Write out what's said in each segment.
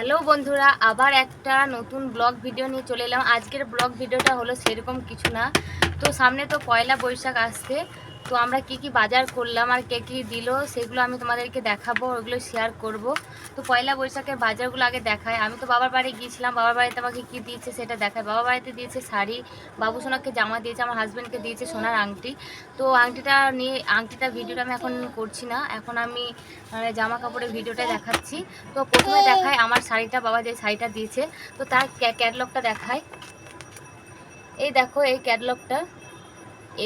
Hello বন্ধুরা, আবার একটা নতুন ব্লগ ভিডিও নিয়ে চলে এলাম। আজকের ব্লগ ভিডিওটা হলো সেরকম কিছু না। তো সামনে তো পয়লা বৈশাখ আসছে, তো আমরা কি কি বাজার করলাম আর কে কী দিল সেগুলো আমি তোমাদেরকে দেখাবো, ওগুলো শেয়ার করব। তো পয়লা বৈশাখের বাজারগুলো আগে দেখায়। আমি তো বাবার বাড়ি গিয়েছিলাম, বাবার বাড়িতে আমাকে কী দিয়েছে সেটা দেখায়। বাবার বাড়িতে দিয়েছে শাড়ি, বাবুসোনাকে জামা দিয়েছে, আমার হাজব্যান্ডকে দিয়েছে সোনার আংটি। তো আংটিটা ভিডিওটা আমি এখন করছি না, এখন আমি জামা কাপড়ের ভিডিওটা দেখাচ্ছি। তো প্রথমে দেখায় আমার শাড়িটা, বাবা যে শাড়িটা দিয়েছে, তো তার ক্যাটলগটা দেখায়। এই দেখো, এই ক্যাটলগটা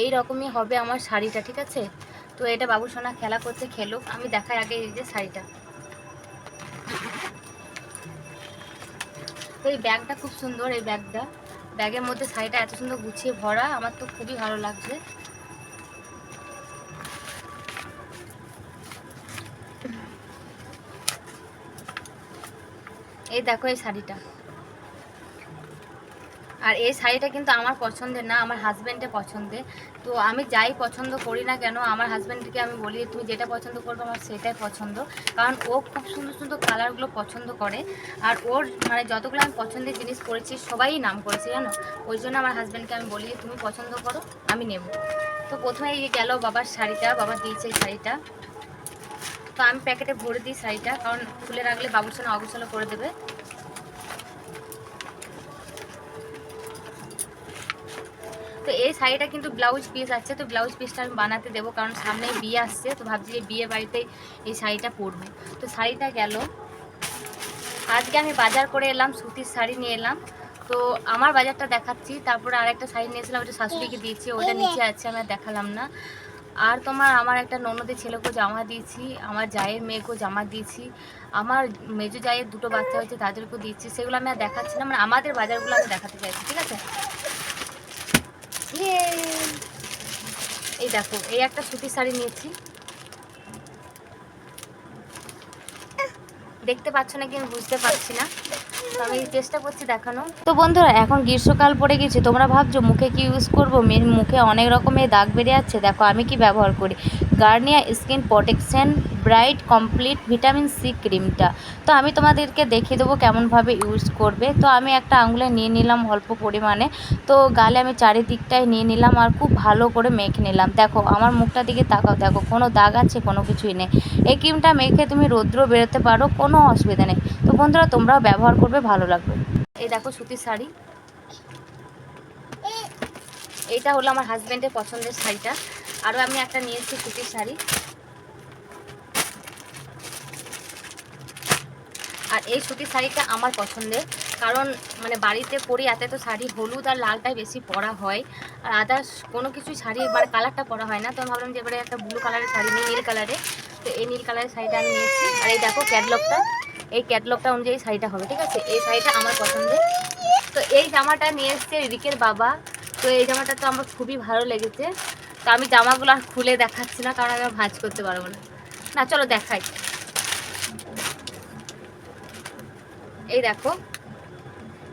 এই রকমই হবে আমার শাড়িটা, ঠিক আছে? তো এটা বাবু সোনা খেলা করছে, খেলুক। আমি দেখাই আগে এই যে শাড়িটা। তো এই ব্যাগটা খুব সুন্দর, এই ব্যাগের মধ্যে শাড়িটা এত সুন্দর গুছিয়ে ভরা, আমার তো খুবই ভালো লাগছে। এই দেখো এই শাড়িটা, আর এই শাড়িটা কিন্তু আমার পছন্দের না, আমার হাজব্যান্ডের পছন্দের। তো আমি যাই পছন্দ করি না কেন, আমার হাজব্যান্ডকে আমি বলি তুমি যেটা পছন্দ করবে আমার সেটাই পছন্দ, কারণ ও খুব সুন্দর সুন্দর কালারগুলো পছন্দ করে। আর ওর মানে যতগুলো আমি পছন্দের জিনিস করেছি সবাই নাম করেছে জানো, ওই জন্য আমার হাজব্যান্ডকে আমি বলি যে তুমি পছন্দ করো, আমি নেব। তো প্রথমে এই গেল বাবার শাড়িটা, বাবা দিয়েছে এই শাড়িটা। তো আমি প্যাকেটে ভরে দিই শাড়িটা, কারণ খুলে রাখলে বাবুর সঙ্গে অগোছালো করে দেবে। তো এই শাড়িটা কিন্তু ব্লাউজ পিস আছে, তো ব্লাউজ পিসটা আমি বানাতে দেবো, কারণ সামনে বিয়ে আসছে, তো ভাবছি যে বিয়ে বাড়িতেই এই শাড়িটা পরবো। তো শাড়িটা গেল। আজকে আমি বাজার করে এলাম, সুতির শাড়ি নিয়ে এলাম। তো আমার বাজারটা দেখাচ্ছি, তারপরে আরেকটা শাড়ি নিয়েছিলাম, ওটা শাশুড়িকে দিয়েছি, ওটা নিচে আছে, আমি আর দেখালাম না। আর আমার একটা ননদের ছেলেকেও জামা দিয়েছি, আমার জায়ের মেয়েকেও জামা দিয়েছি, আমার মেজো জায়ের দুটো বাচ্চা হয়েছে তাদেরকেও দিচ্ছি, সেগুলো আমি আর দেখাচ্ছি না, মানে আমাদের বাজারগুলো আমি দেখাতে চাইছি, ঠিক আছে? এই দেখো, এই একটা সুতির শাড়ি নিয়েছি, দেখতে পাচ্ছ না কি আমি বুঝতে পারছি না, তো আমি চেষ্টা করছি দেখানো। তো বন্ধুরা, এখন গ্রীষ্মকাল পড়ে গেছে, তোমরা ভাবছো মুখে কি ইউজ করবো, মুখে অনেক রকমের দাগ বেড়ে যাচ্ছে। দেখো আমি কি ব্যবহার করি, Garnier skin protection bright complete vitamin C ক্রিমটা। তো আমি তোমাদেরকে দেখিয়ে দেবো কেমনভাবে ইউজ করবে। তো আমি একটা আঙুলে নিয়ে নিলাম অল্প পরিমাণে, তো গালে আমি চারিদিকটায় নিয়ে নিলাম আর খুব ভালো করে মেখে নিলাম। দেখো আমার মুখটার দিকে তাকাও, দেখো কোনো দাগ আছে, কোনো কিছুই নেই। এই ক্রিমটা মেখে তুমি রৌদ্র বেরোতে পারো, কোনো অসুবিধা নেই। তো বন্ধুরা তোমরাও ব্যবহার করবে, ভালো লাগবে। এই দেখো সুতির শাড়ি, এইটা হলো আমার হাজব্যান্ডের পছন্দের শাড়িটা। আরও আমি একটা নিয়েছি সুতির শাড়ি, আর এই সুতির শাড়িটা আমার পছন্দের, কারণ মানে বাড়িতে পরি এত তো শাড়ি, হলুদ আর লালটাই বেশি পরা হয়, আর আদার্স কোনো কিছু শাড়ি মানে কালারটা পরা হয় না। তো আমি ভাবলাম যে এবারে একটা ব্লু কালারের শাড়ি নিই, নীল কালারে। তো এই নীল কালারের শাড়িটা আমি নিয়েছি, আর এই দেখো ক্যাটলগটা, এই ক্যাটলগটা অনুযায়ী শাড়িটা হবে, ঠিক আছে? এই শাড়িটা আমার পছন্দের। তো এই জামাটা নিয়ে এসছে রিকের বাবা, তো এই জামাটা তো আমার খুবই ভালো লেগেছে। তো আমি জামাগুলো আর খুলে দেখাচ্ছি না, কারণ আমি ভাঁজ করতে পারবো না। না চলো দেখাই। এই দেখো,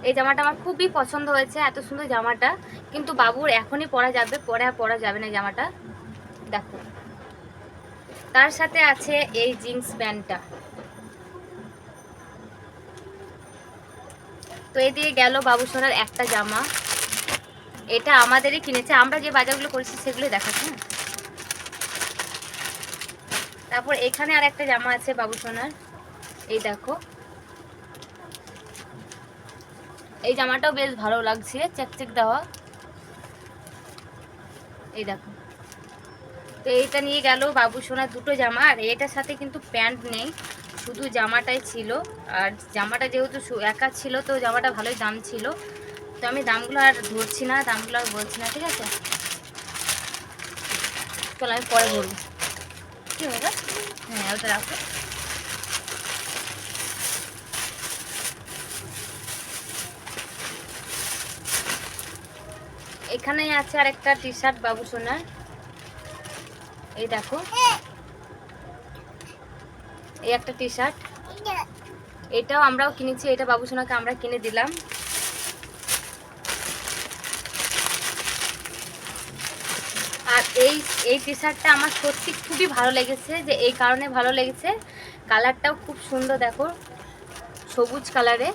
এই জামাটা আমার খুবই পছন্দ হয়েছে, এত সুন্দর জামাটা, কিন্তু বাবুর এখনই পরা যাবে, পরে আর পরা যাবে না জামাটা। দেখো তার সাথে আছে এই জিন্স প্যান্টটা। তো এই দিয়ে গেল বাবু সোনার একটা জামা, এটা আমাদেরই কিনেছে, আমরা যে বাজারগুলো করেছি সেগুলোই দেখাচ্ছি। হ্যাঁ, তারপর এখানে আর একটা জামা আছে বাবু সোনার, এই দেখো, এই জামাটাও বেশ ভালো লাগছে, চেকচেক দেওয়া, এই দেখো। তো এইটা নিয়ে গেল বাবু সোনার দুটো জামা, আর এটার সাথে কিন্তু প্যান্ট নেই, শুধু জামাটাই ছিল। আর জামাটা যেহেতু একা ছিল, তো জামাটা ভালোই দাম ছিল, তো আমি দামগুলো আর ধরছি না, দামগুলো আর বলছি না, ঠিক আছে? চলো আমি পরে বলবো। কি হবে? হ্যাঁ ওটা রাখো। এখানেই আছে আর একটা টি শার্ট বাবু সোনার, এই দেখো, এই একটা টি শার্ট, এটাও আমরাও কিনেছি, এটা বাবু সোনাকে আমরা কিনে দিলাম। আর এই টি শার্টটা আমার সত্যি খুবই ভালো লেগেছে, যে এই কারণে ভালো লেগেছে, কালারটাও খুব সুন্দর, দেখো সবুজ কালারে।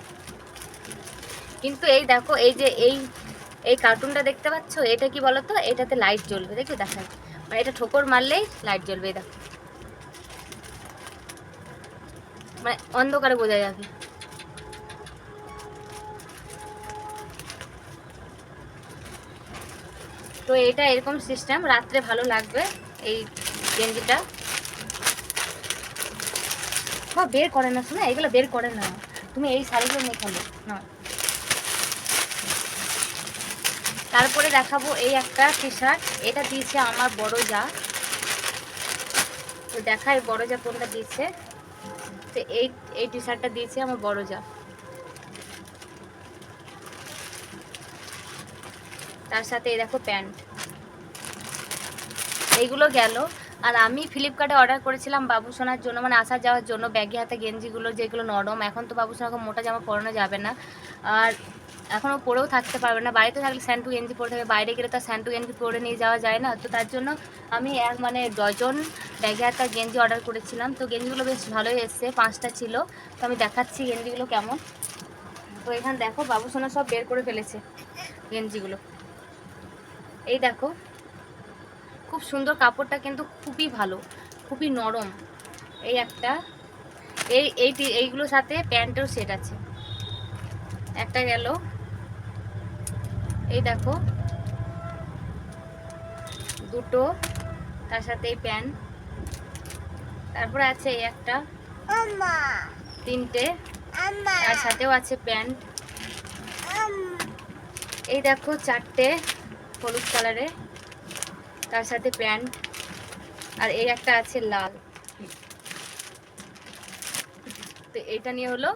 কিন্তু এই দেখো, এই যে এই কার্টুনটা দেখতে পাচ্ছ, এটা কি বলতো, এটাতে লাইট জ্বলবে, দেখো দেখায়, মানে এটা ঠোকর মারলেই লাইট জ্বলবে, দেখো মানে অন্ধকারে বোঝা যাবে। তো এটা এরকম সিস্টেম, রাত্রে ভালো লাগবে এই গেঞ্জিটা। বা বের করে না, শোনা এগুলো বের করে না, তুমি এই শাড়িগুলো নিয়ে খেলো না। তারপরে দেখাবো এই একটা টি শার্ট, এটা দিয়েছে আমার বড় যা। তো দেখাই বড় যা কোনটা দিয়েছে। তো এই টি শার্টটা দিয়েছে আমার বড় যা, তার সাথে এই দেখো প্যান্ট। এইগুলো গেল। আর আমি ফ্লিপকার্টে অর্ডার করেছিলাম বাবুসোনার জন্য, মানে আসা যাওয়ার জন্য, ব্যাগে হাতে গেঞ্জিগুলো যেগুলো নরম। এখন তো বাবুসোনাকে মোটা জামা পরানো যাবে না, আর এখনও পরেও থাকতে পারবে না। বাড়িতে থাকলে স্যান্টু গেঞ্জি পরে থাকবে, বাইরে গেলে তো স্যান্টু গেঞ্জি পরে নিয়ে যাওয়া যায় না। তো তার জন্য আমি মানে ডজন ব্যাগে হাতে গেঞ্জি অর্ডার করেছিলাম। তো গেঞ্জিগুলো বেশ ভালোই এসছে, 5টা ছিল। তো আমি দেখাচ্ছি গেঞ্জিগুলো কেমন। তো এখানে দেখো বাবুসোনা সব বের করে ফেলেছে গেঞ্জিগুলো, এই দেখো খুব সুন্দর, কাপড়টা কিন্তু খুবই ভালো, খুবই নরম। এই একটা, এইগুলোর সাথে প্যান্টের সেট আছে, একটা গেল। এই দেখো দুটো, তার সাথে এই প্যান্ট। তারপরে আছে এই একটা, 3টে, তার সাথেও আছে প্যান্ট। এই দেখো 4টে হলুদ কালারে, তার সাথে প্যান্ট। আর এই একটা আছে লাল। তো এইটা নিয়ে হলো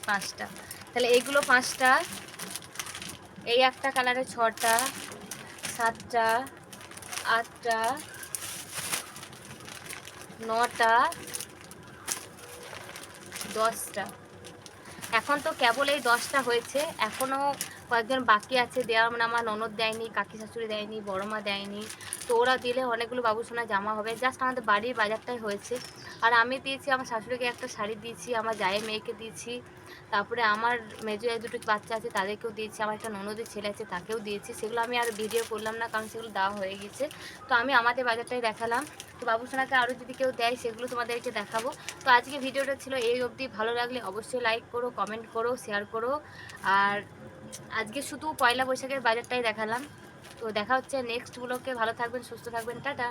5টা। তাহলে এইগুলো 5টা, এই একটা কালারে 6টা, 7টা, 8টা, 9টা, 10টা। এখন তো কেবল এই 10টা হয়েছে, এখনও কয়েকজন বাকি আছে দেওয়ার, মানে আমার ননদ দেয়নি, কাকি শাশুড়ি দেয়নি, বড় মা দেয়নি। তো ওরা দিলে অনেকগুলো বাবুসোনা জামা হবে। জাস্ট আমাদের বাড়ির বাজারটাই হয়েছে। আর আমি দিয়েছি আমার শাশুড়িকে একটা শাড়ি দিয়েছি, আমার জায়ের মেয়েকে দিয়েছি, তারপরে আমার মেজো দুটো বাচ্চা আছে তাদেরকেও দিয়েছি, আমার একটা ননদের ছেলে আছে তাকেও দিয়েছি। সেগুলো আমি আর ভিডিও করলাম না, কারণ সেগুলো দেওয়া হয়ে গেছে। তো আমি আমাদের বাজারটাই দেখালাম। তো বাবুসোনাকে আরও যদি কেউ দেয় সেগুলো তোমাদেরকে দেখাবো। তো আজকে ভিডিওটা ছিল এই অবধি। ভালো লাগলে অবশ্যই লাইক করো, কমেন্ট করো, শেয়ার করো। আর আজকে শুধু পয়লা বৈশাখের বাজারটাই দেখালাম। তো দেখা হচ্ছে নেক্সট ব্লগে। ভালো থাকবেন, সুস্থ থাকবেন, টাটা।